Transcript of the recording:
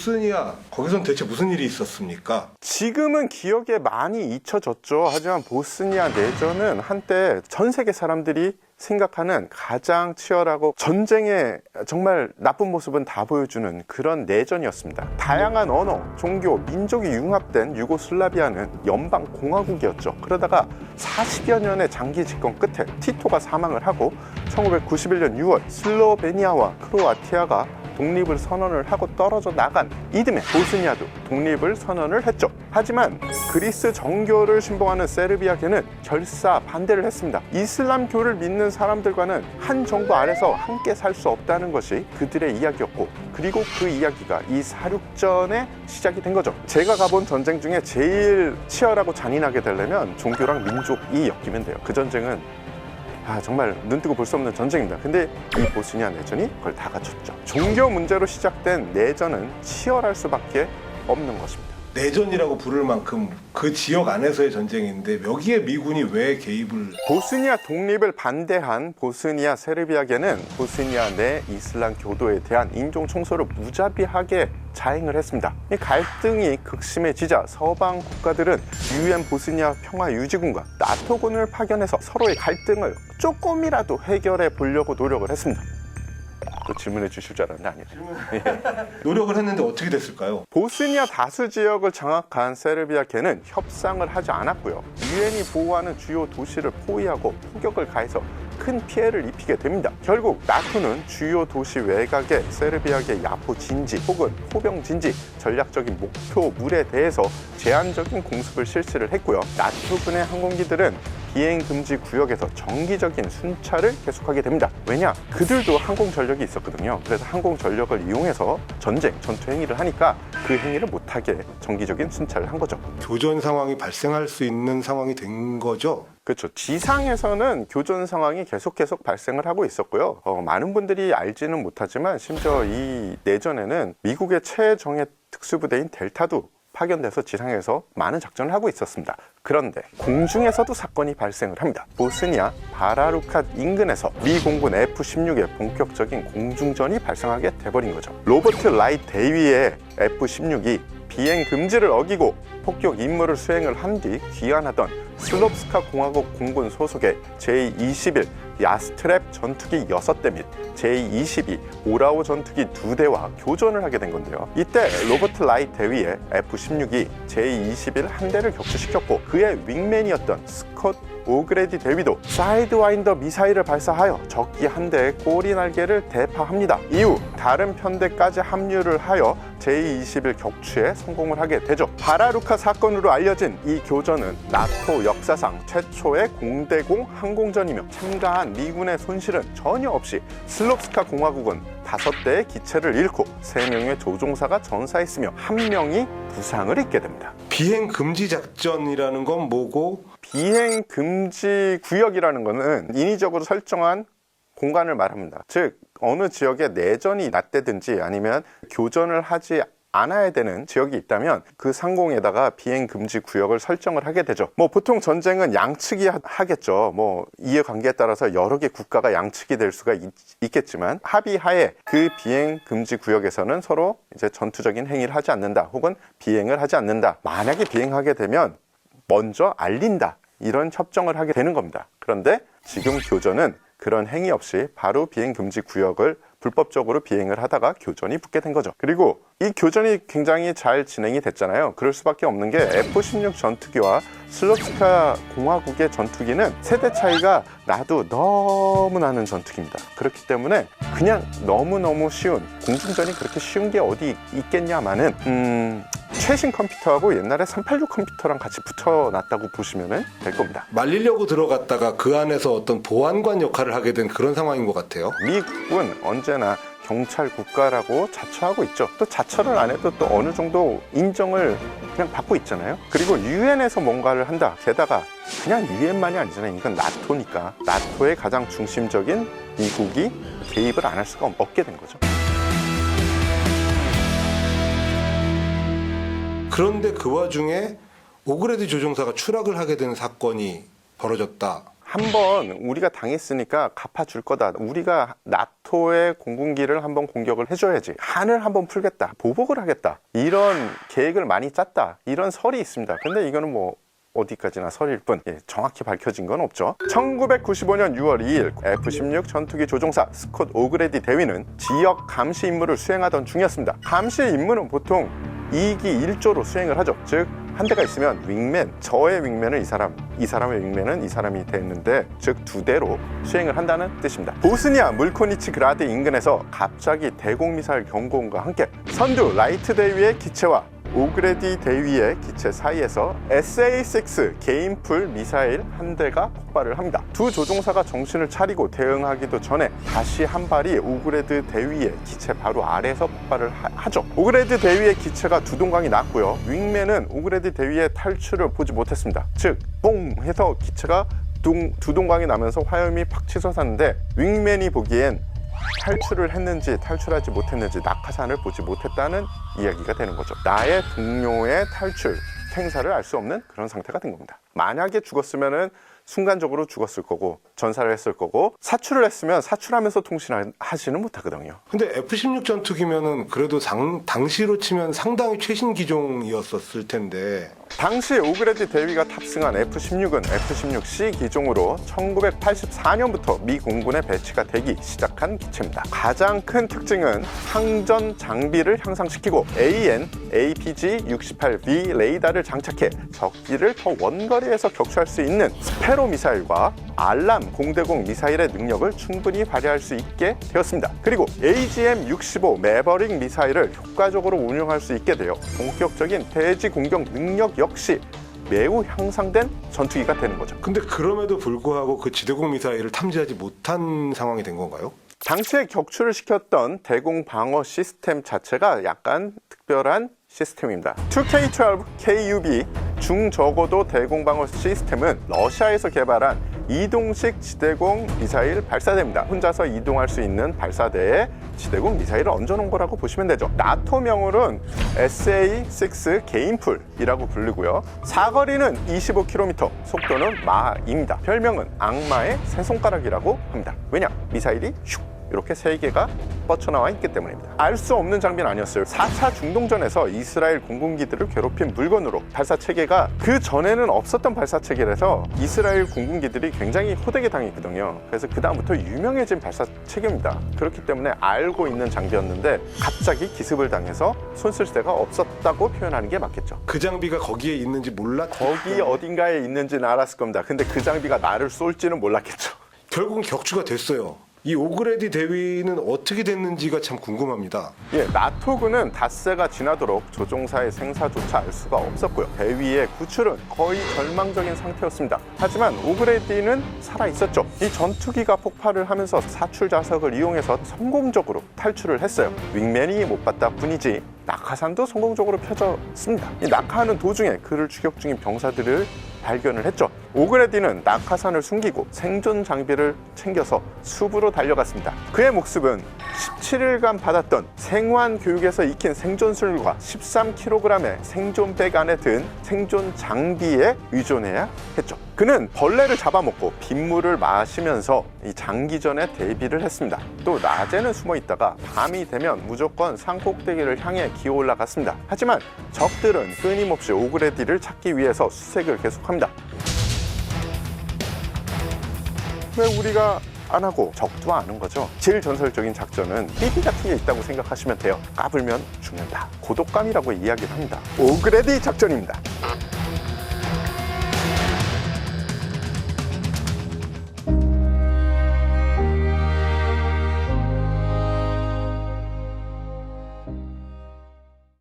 보스니아 거기선 대체 무슨 일이 있었습니까? 지금은 기억에 많이 잊혀졌죠. 하지만 보스니아 내전은 한때 전 세계 사람들이 생각하는 가장 치열하고 전쟁의 정말 나쁜 모습은 다 보여주는 그런 내전이었습니다. 다양한 언어, 종교, 민족이 융합된 유고슬라비아는 연방공화국이었죠. 그러다가 40여 년의 장기 집권 끝에 티토가 사망을 하고 1991년 6월 슬로베니아와 크로아티아가 독립을 선언을 하고 떨어져 나간 이듬해 보스니아도 독립을 선언을 했죠. 하지만 그리스 정교를 신봉하는 세르비아계는 결사 반대를 했습니다. 이슬람교를 믿는 사람들과는 한 정부 아래서 함께 살 수 없다는 것이 그들의 이야기였고, 그리고 그 이야기가 이 사륙전의 시작이 된 거죠. 제가 가본 전쟁 중에 제일 치열하고 잔인하게 되려면 종교랑 민족이 엮이면 돼요. 그 전쟁은 정말 눈뜨고 볼 수 없는 전쟁입니다. 근데 이 보스니아 내전이 그걸 다 갖췄죠. 종교 문제로 시작된 내전은 치열할 수밖에 없는 것입니다. 내전이라고 부를 만큼 그 지역 안에서의 전쟁인데 여기에 미군이 왜 개입을... 보스니아 독립을 반대한 보스니아 세르비아계는 보스니아 내 이슬람 교도에 대한 인종 청소를 무자비하게 자행을 했습니다. 이 갈등이 극심해지자 서방 국가들은 UN 보스니아 평화유지군과 나토군을 파견해서 서로의 갈등을 조금이라도 해결해 보려고 노력을 했습니다. 또 질문해 주실 줄 알았는데 아니에요. 노력을 했는데 어떻게 됐을까요? 보스니아 다수 지역을 장악한 세르비아계는 협상을 하지 않았고요. 유엔이 보호하는 주요 도시를 포위하고 폭격을 가해서 큰 피해를 입히게 됩니다. 결국 나토는 주요 도시 외곽의 세르비아계 야포 진지 혹은 포병 진지 전략적인 목표물에 대해서 제한적인 공습을 실시를 했고요. 나토군의 항공기들은 비행 금지 구역에서 정기적인 순찰을 계속하게 됩니다. 왜냐? 그들도 항공 전력이 있었거든요. 그래서 항공 전력을 이용해서 전투 행위를 하니까 그 행위를 못하게 정기적인 순찰을 한 거죠. 교전 상황이 발생할 수 있는 상황이 된 거죠? 그렇죠. 지상에서는 교전 상황이 계속 발생을 하고 있었고요. 많은 분들이 알지는 못하지만 심지어 이 내전에는 미국의 최정예 특수부대인 델타도 파견돼서 지상에서 많은 작전을 하고 있었습니다. 그런데 공중에서도 사건이 발생을 합니다. 보스니아 바라루캇 인근에서 미 공군 F-16의 본격적인 공중전이 발생하게 돼버린 거죠. 로버트 라이트 대위의 F-16이 비행 금지를 어기고 폭격 임무를 수행을 한 뒤 귀환하던 슬롭스카 공화국 공군 소속의 제-21 야스트랩 전투기 6대 및 제-22 오라오 전투기 2대와 교전을 하게 된 건데요. 이때 로버트 라이트 대위의 F-16이 제-21 한 대를 격추시켰고 그의 윙맨이었던 스콧 오그레디 대위도 사이드와인더 미사일을 발사하여 적기 한 대의 꼬리 날개를 대파합니다. 이후 다른 편대까지 합류를 하여 제-21 격추에 성공을 하게 되죠. 바라루카 사건으로 알려진 이 교전은 나토 역사상 최초의 공대공 항공전이며 참가한 미군의 손실은 전혀 없이 슬롭스카 공화국은 5대의 기체를 잃고 3명의 조종사가 전사했으며 1명이 부상을 입게 됩니다. 비행 금지 작전이라는 건 뭐고? 비행 금지 구역이라는 것은 인위적으로 설정한 공간을 말합니다. 즉 어느 지역에 내전이 났다든지 아니면 교전을 하지 않아야 되는 지역이 있다면 그 상공에다가 비행 금지 구역을 설정을 하게 되죠. 보통 전쟁은 양측이 하겠죠. 이해관계에 따라서 여러 개 국가가 양측이 될 수가 있겠지만 합의하에 그 비행 금지 구역에서는 서로 이제 전투적인 행위를 하지 않는다 혹은 비행을 하지 않는다. 만약에 비행하게 되면 먼저 알린다. 이런 협정을 하게 되는 겁니다. 그런데 지금 교전은 그런 행위 없이 바로 비행 금지 구역을 불법적으로 비행을 하다가 교전이 붙게 된 거죠. 그리고 이 교전이 굉장히 잘 진행이 됐잖아요. 그럴 수밖에 없는 게 F-16 전투기와 슬롭스카 공화국의 전투기는 세대 차이가 나도 너무 나는 전투기입니다. 그렇기 때문에 그냥 너무너무 쉬운, 공중전이 그렇게 쉬운 게 어디 있겠냐마는 최신 컴퓨터하고 옛날에 386 컴퓨터랑 같이 붙여놨다고 보시면 될 겁니다. 말리려고 들어갔다가 그 안에서 어떤 보안관 역할을 하게 된 그런 상황인 것 같아요. 미국은 언제나 경찰 국가라고 자처하고 있죠. 또 자처를 안 해도 또 어느 정도 인정을 그냥 받고 있잖아요. 그리고 유엔에서 뭔가를 한다. 게다가 그냥 유엔만이 아니잖아요. 이건 나토니까. 나토의 가장 중심적인 미국이 개입을 안 할 수가 없게 된 거죠. 그런데 그 와중에 오그레디 조종사가 추락을 하게 되는 사건이 벌어졌다. 한번 우리가 당했으니까 갚아줄 거다. 우리가 나토의 공군기를 한번 공격을 해줘야지. 한을 한번 풀겠다. 보복을 하겠다. 이런 계획을 많이 짰다. 이런 설이 있습니다. 근데 이거는 뭐 어디까지나 설일 뿐 정확히 밝혀진 건 없죠. 1995년 6월 2일 F-16 전투기 조종사 스콧 오그레디 대위는 지역 감시 임무를 수행하던 중이었습니다. 감시 임무는 보통 2기 1조로 수행을 하죠. 즉 한 대가 있으면 윙맨, 저의 윙맨은 이 사람의 윙맨은 이 사람이 됐는데 즉 2대로 수행을 한다는 뜻입니다. 보스니아 물코니치 그라드 인근에서 갑자기 대공미사일 경고음과 함께 선두 라이트 대위의 기체와 오그레디 대위의 기체 사이에서 SA-6 개인풀 미사일 한 대가 폭발을 합니다. 두 조종사가 정신을 차리고 대응하기도 전에 다시 한 발이 오그레드 대위의 기체 바로 아래에서 폭발을 하죠. 오그레드 대위의 기체가 두 동강이 났고요. 윙맨은 오그레드 대위의 탈출을 보지 못했습니다. 즉, 뽕 해서 기체가 두 동강이 나면서 화염이 팍 치솟았는데 윙맨이 보기엔 탈출을 했는지 탈출하지 못했는지 낙하산을 보지 못했다는 이야기가 되는 거죠. 나의 동료의 탈출 행사를 알 수 없는 그런 상태가 된 겁니다. 만약에 죽었으면은 순간적으로 죽었을 거고 전사를 했을 거고 사출을 했으면 사출하면서 통신하지는 못하거든요. 근데 F-16 전투기면은 그래도 당시로 치면 상당히 최신 기종이었었을 텐데 당시 오그레디 대위가 탑승한 F-16은 F-16C 기종으로 1984년부터 미 공군에 배치가 되기 시작한 기체입니다. 가장 큰 특징은 항전 장비를 향상시키고 AN/APG-68B 레이더를 장착해 적기를 더 원거리에서 격추할 수 있는 스페로 미사일과 알람 공대공 미사일의 능력을 충분히 발휘할 수 있게 되었습니다. 그리고 AGM-65 매버릭 미사일을 효과적으로 운용할 수 있게 되어 본격적인 대지 공격 능력 역시 매우 향상된 전투기가 되는 거죠. 근데 그럼에도 불구하고 그 지대공 미사일을 탐지하지 못한 상황이 된 건가요? 당시에 격추를 시켰던 대공 방어 시스템 자체가 약간 특별한 시스템입니다. 2K12KUB 중저고도 대공 방어 시스템은 러시아에서 개발한 이동식 지대공 미사일 발사대입니다. 혼자서 이동할 수 있는 발사대에 지대공 미사일을 얹어놓은 거라고 보시면 되죠. 나토명으로는 SA-6 개인풀이라고 부르고요. 사거리는 25km, 속도는 마입니다. 별명은 악마의 세 손가락이라고 합니다. 왜냐? 미사일이 슉 이렇게 세 개가 뻗쳐나와 있기 때문입니다. 알 수 없는 장비는 아니었어요. 4차 중동전에서 이스라엘 공군기들을 괴롭힌 물건으로 발사체계가 그 전에는 없었던 발사체계라서 이스라엘 공군기들이 굉장히 호되게 당했거든요. 그래서 그 다음부터 유명해진 발사체계입니다. 그렇기 때문에 알고 있는 장비였는데 갑자기 기습을 당해서 손쓸 데가 없었다고 표현하는 게 맞겠죠. 그 장비가 거기에 있는지 몰랐기 거기 어딘가에 있는지는 알았을 겁니다. 근데 그 장비가 나를 쏠지는 몰랐겠죠. 결국은 격추가 됐어요. 이 오그레디 대위는 어떻게 됐는지가 참 궁금합니다. 나토군은 닷새가 지나도록 조종사의 생사조차 알 수가 없었고요. 대위의 구출은 거의 절망적인 상태였습니다. 하지만 오그레디는 살아있었죠. 이 전투기가 폭발을 하면서 사출 자석을 이용해서 성공적으로 탈출을 했어요. 윙맨이 못 봤다 뿐이지 낙하산도 성공적으로 펴졌습니다. 이 낙하하는 도중에 그를 추격 중인 병사들을 발견을 했죠. 오그레디는 낙하산을 숨기고 생존 장비를 챙겨서 숲으로 달려갔습니다. 그의 목숨은 17일간 받았던 생환 교육에서 익힌 생존술과 13kg의 생존백 안에 든 생존 장비에 의존해야 했죠. 그는 벌레를 잡아먹고 빗물을 마시면서 이 장기전에 대비를 했습니다. 또 낮에는 숨어 있다가 밤이 되면 무조건 산꼭대기를 향해 기어 올라갔습니다. 하지만 적들은 끊임없이 오그레디를 찾기 위해서 수색을 계속합니다. 왜 우리가 안 하고 적도 아는 거죠. 제일 전설적인 작전은 삐삐 같은 게 있다고 생각하시면 돼요. 까불면 죽는다. 고독감이라고 이야기를 합니다. 오그레디 작전입니다.